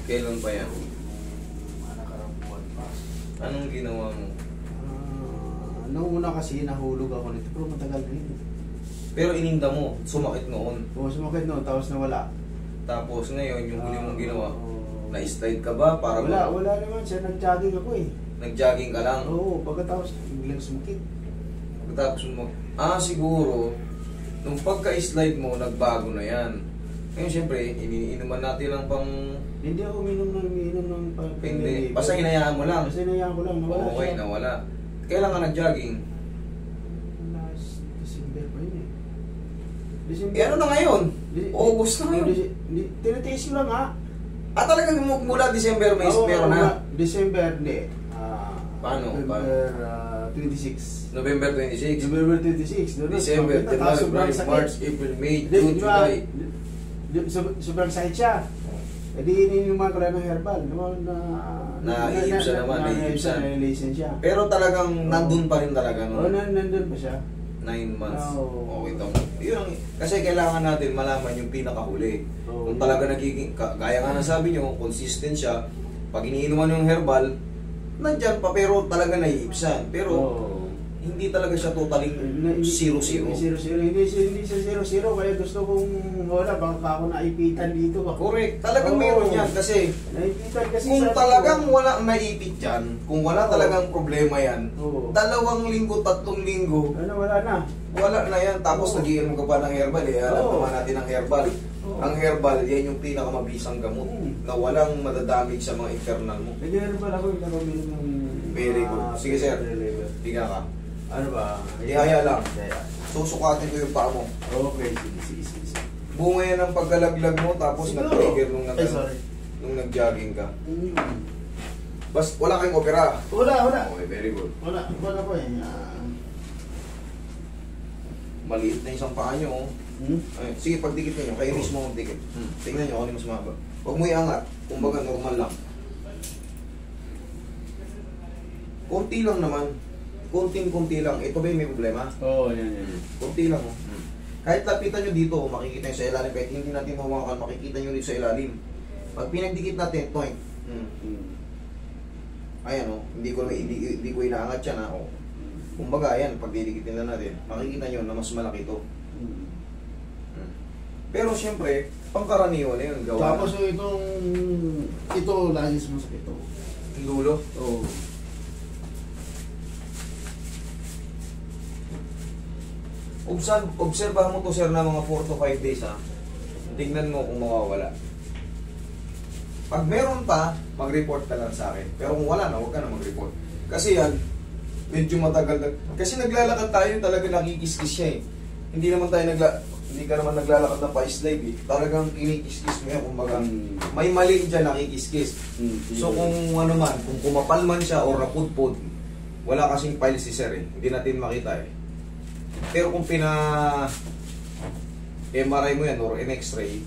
Kailan pa yan? Nakarang buwan pa. Anong ginawa mo? Nung una kasi nahulog ako nito, pero matagal na yun. Pero ininda mo, sumakit noon. Oo, sumakit no, tapos nawala. Tapos ngayon, yung huli mong ginawa, na-slide ka ba? Para Wala naman siya, nag-jogging ako eh. Nag-jogging ka lang? Oo, pagkatapos biglang sumakit. Pagkatapos mo, siguro, nung pagka-slide mo, nagbago na yan. Ngayon, syempre, iniinuman natin lang pang... Hindi ako uminom ng Hindi, basta hinayaan mo lang. Basta hinayaan ko lang, nawala Okay, siya. nawala. Kailan ka nag-jogging? Last December pa yun eh. December. Ano na ngayon? August na ngayon. Tinitiis ko lang ha. Talagang mula December may meron na? December, hindi. Paano? November 26. November 26. November 26. December, January, March, April, May, June, July. Sobrang sakit siya. E di ininuman ko lang ng herbal. Naiibsan naman, naiibsan. Naiibsan siya. Pero talagang nandun pa rin talaga. Oo, nandun pa siya. 9 months. Oo. Okay, yun. Kasi kailangan natin malaman yung pinakahuli. Kung talaga nagiging, gaya nga na sabi nyo, consistent siya, pag iniinuman yung herbal, nandyan pa pero talaga naiibsan. Pero hindi talaga siya totally 0-0. Hindi siya 0-0 kaya gusto kong wala baka ako naipitan dito. Correct. Talagang meron yan kasi naipitan kasi kung talagang wala naipit yan, kung wala talagang problema yan, 2 linggo, 3 linggo, wala na. Wala na yan. Tapos nagiinom ka pa ng herbal eh. Alam naman natin ang herbal. Ang herbal, yan yung pinakamabisang gamot na walang madadamage sa mga internal mo. Nag-herbal ako yung nagaminom ng... Very good. Sige sir, higa ka. Ano ba? Ihaya lang. Susukatin ko yung paa mo. Okay, sige. Bunga yan ang pagkalaglag mo tapos nag-trigger nung nag-jogging ka. Bas, wala kayong opera? Wala. Okay, very good. Wala po eh. Maliit na isang paa nyo. Ay, sige, pagdikit nyo. Kayo mismo ang dikit. Tingnan nyo kung ano mas mahaba. Huwag mo iangat. Kumbaga, normal lang. Kunti lang naman. Kunting-kunti lang. Ito ba yung may problema? Oo, yan. Kunti lang. Kahit lapitan nyo dito, makikita nyo sa ilalim. Kahit hindi natin mawakan, makikita nyo dito sa ilalim. Pag pinagdikit natin, point. Ayan o. Hindi ko inaangat yan ha. Kumbaga, ayan, pag didikitin na natin, makikita nyo na mas malaki ito. Pero siyempre, pangkaraniwan na yun. Gawa Tapos ito, lagis mo sa ito. Lulo? Oo. Obserbahan mo to sir na mga 4 to 5 days ha. Tingnan mo kung mawawala. Pag meron pa, mag-report ka lang sa akin. Pero kung wala na, huwag ka na mag-report. Kasi yan, medyo matagal na. Kasi naglalakad tayo, talaga nakikis-kis siya eh. Hindi ka naman naglalakad na pa-slide eh. Talagang kinikis-kis mo yan. Kumbaga, may mali dyan nakikis-kis. So kung ano man, kung kumapal man siya o rapudpod, wala kasing file si sir eh. Hindi natin makita eh. Pero kung MRI mo yan or X-ray,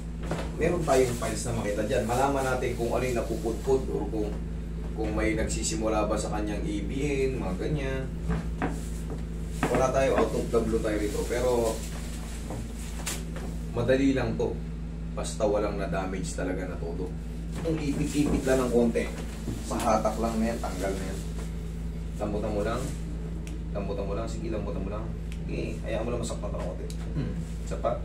meron tayong files na makita dyan. Malaman natin kung ano yung napupudpod or kung may nagsisimula ba sa kanyang ABN, mga ganyan. Wala tayo, out of the blue tayo rito. Pero madali lang to. Basta walang na-damage talaga na todo. Kung ipit-ipit lang ng konti, sa hatak lang na yan, tanggal na yan. Lambutan mo lang. Sige, lambutan mo lang. Okay, hayaan mo lang masaktan ka konti. Isa pa.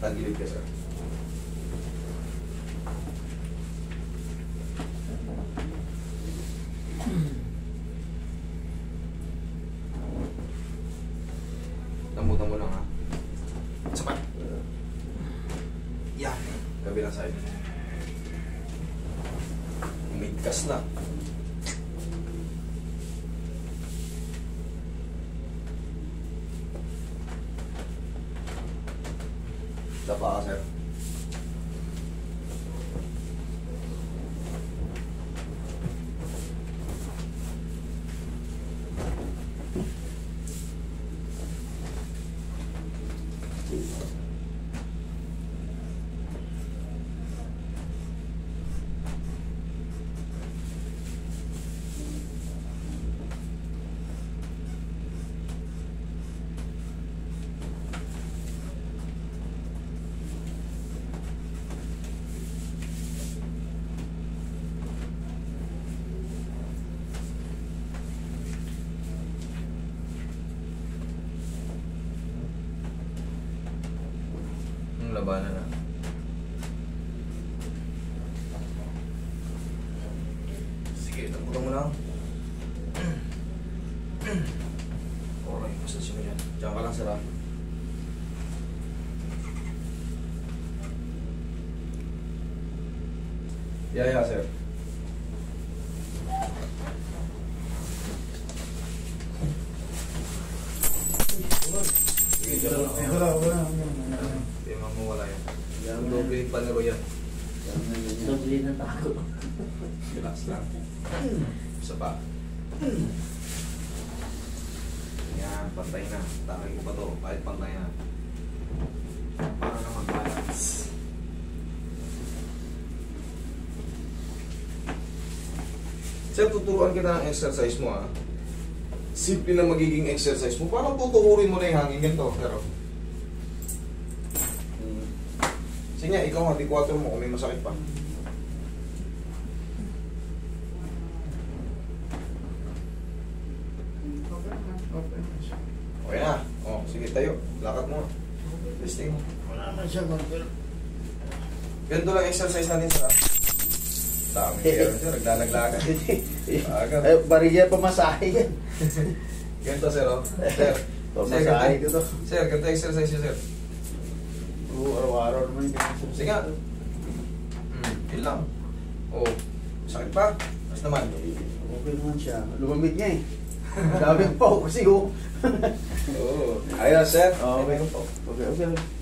Tagilid ka sir. Lambutan mo lang ha. Isa pa. Yan. Kabilang side. Umigkas na. Dapa ka, sir. labanan na. Sige, taputan mo lang. Okay, massage mo dyan. Diyan ka lang, sir. Yeah, sir. Sige, dyan lang. Wala. Hindi, mamawala yan. Ang doble yung panero yan. Doble na tako. Relax lang. Isa pa. Yan, pantay na. Takay ko pa to, kahit pantay na. Para na mag-balance. Sir, tuturuan kita ng exercise mo, ha. Simple na magiging exercise mo. Parang tutukurin mo na yung hangin ganito. Pero, sige nga, ikaw nga, di 4 mo kung may masakit pa. Okay na. O, sige tayo. Lakad mo. Testing mo. Wala na siya mag- Ganito lang exercise natin sa dami. Pero sir, naglalaglagan. Agad. Eh, barigya pamasahe yan. Ganito sir, o. Sir, Pamasahe ko to. sir, ganito exercise yun, sir. Oo, araw-araw naman yung ganyan. Sige nga. Yun lang. O, sakit pa. Mas naman. Okay naman siya. Lumamig niya eh. Dami pa kasi oh. Oo. Ayos, sir. Okay. Ayun po. Okay.